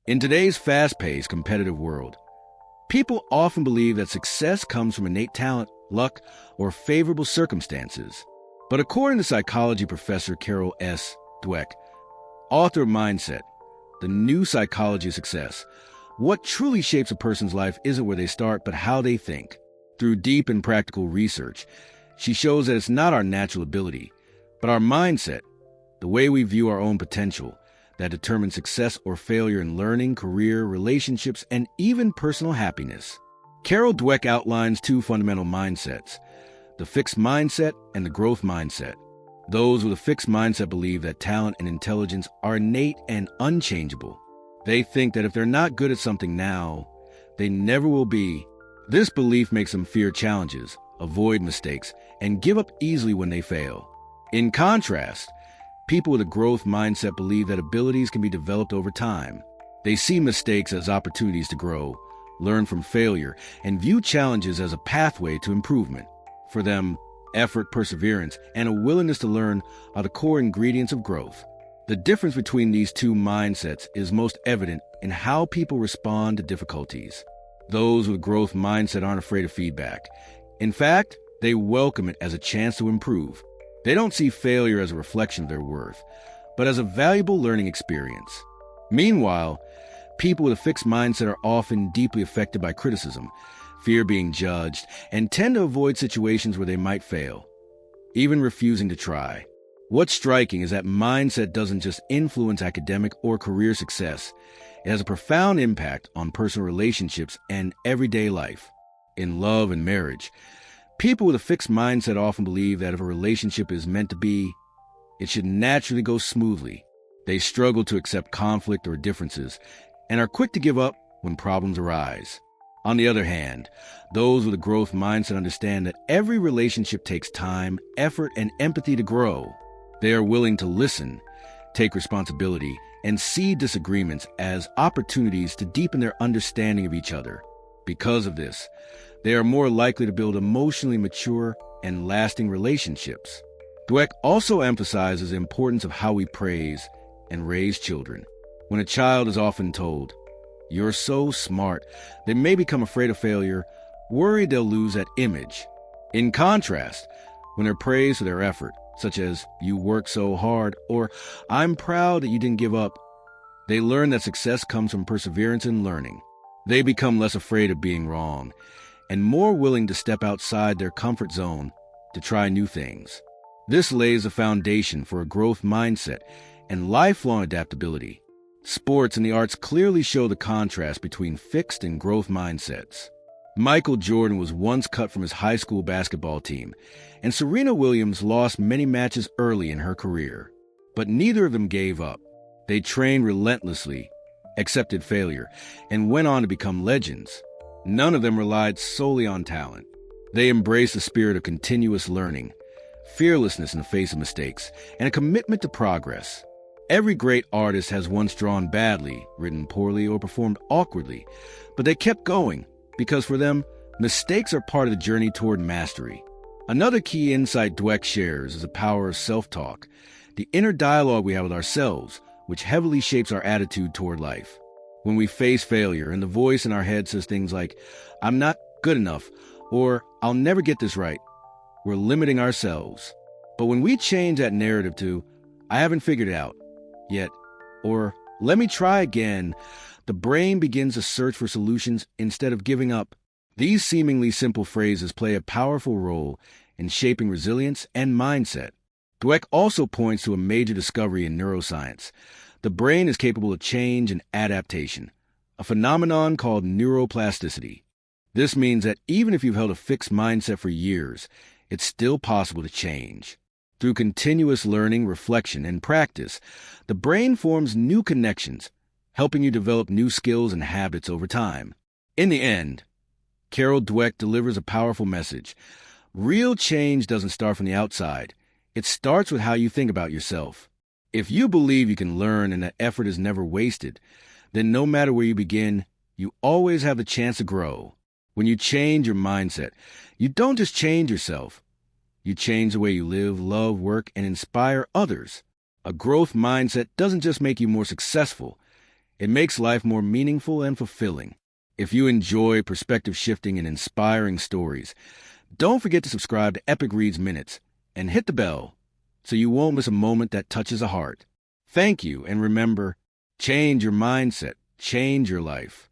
In today's fast-paced, competitive world, people often believe that success comes from innate talent, luck, or favorable circumstances. But according to psychology professor Carol S. Dweck, author of Mindset, The New Psychology of Success, what truly shapes a person's life isn't where they start, but how they think. Through deep and practical research, she shows that it's not our natural ability, but our mindset, the way we view our own potential, that determines success or failure in learning, career, relationships, and even personal happiness. Carol Dweck outlines two fundamental mindsets, the fixed mindset and the growth mindset. Those with a fixed mindset believe that talent and intelligence are innate and unchangeable. They think that if they're not good at something now, they never will be. This belief makes them fear challenges, avoid mistakes, and give up easily when they fail. In contrast, people with a growth mindset believe that abilities can be developed over time. They see mistakes as opportunities to grow, learn from failure, and view challenges as a pathway to improvement. For them, effort, perseverance, and a willingness to learn are the core ingredients of growth. The difference between these two mindsets is most evident in how people respond to difficulties. Those with a growth mindset aren't afraid of feedback. In fact, they welcome it as a chance to improve. They don't see failure as a reflection of their worth, but as a valuable learning experience. Meanwhile, people with a fixed mindset are often deeply affected by criticism, fear being judged, and tend to avoid situations where they might fail, even refusing to try. What's striking is that mindset doesn't just influence academic or career success. It has a profound impact on personal relationships and everyday life. In love and marriage, people with a fixed mindset often believe that if a relationship is meant to be, it should naturally go smoothly. They struggle to accept conflict or differences and are quick to give up when problems arise. On the other hand, those with a growth mindset understand that every relationship takes time, effort, and empathy to grow. They are willing to listen, take responsibility, and see disagreements as opportunities to deepen their understanding of each other. Because of this, they are more likely to build emotionally mature and lasting relationships. Dweck also emphasizes the importance of how we praise and raise children. When a child is often told, "You're so smart," they may become afraid of failure, worried they'll lose that image. In contrast, when they're praised for their effort, such as, "You work so hard," or "I'm proud that you didn't give up," they learn that success comes from perseverance and learning. They become less afraid of being wrong and more willing to step outside their comfort zone to try new things. This lays a foundation for a growth mindset and lifelong adaptability. Sports and the arts clearly show the contrast between fixed and growth mindsets. Michael Jordan was once cut from his high school basketball team, and Serena Williams lost many matches early in her career. But neither of them gave up. They trained relentlessly, accepted failure, and went on to become legends. None of them relied solely on talent. They embraced the spirit of continuous learning, fearlessness in the face of mistakes, and a commitment to progress. Every great artist has once drawn badly, written poorly, or performed awkwardly, but they kept going because for them, mistakes are part of the journey toward mastery. Another key insight Dweck shares is the power of self-talk, the inner dialogue we have with ourselves, which heavily shapes our attitude toward life. When we face failure and the voice in our head says things like, "I'm not good enough," or "I'll never get this right," we're limiting ourselves. But when we change that narrative to, "I haven't figured it out yet," or "let me try again," the brain begins to search for solutions instead of giving up. These seemingly simple phrases play a powerful role in shaping resilience and mindset. Dweck also points to a major discovery in neuroscience. The brain is capable of change and adaptation, a phenomenon called neuroplasticity. This means that even if you've held a fixed mindset for years, it's still possible to change. Through continuous learning, reflection, and practice, the brain forms new connections, helping you develop new skills and habits over time. In the end, Carol Dweck delivers a powerful message. Real change doesn't start from the outside. It starts with how you think about yourself. If you believe you can learn and that effort is never wasted, then no matter where you begin, you always have the chance to grow. When you change your mindset, you don't just change yourself. You change the way you live, love, work, and inspire others. A growth mindset doesn't just make you more successful. It makes life more meaningful and fulfilling. If you enjoy perspective-shifting and inspiring stories, don't forget to subscribe to Epic Reads Minutes and hit the bell so you won't miss a moment that touches a heart. Thank you, and remember, change your mindset, change your life.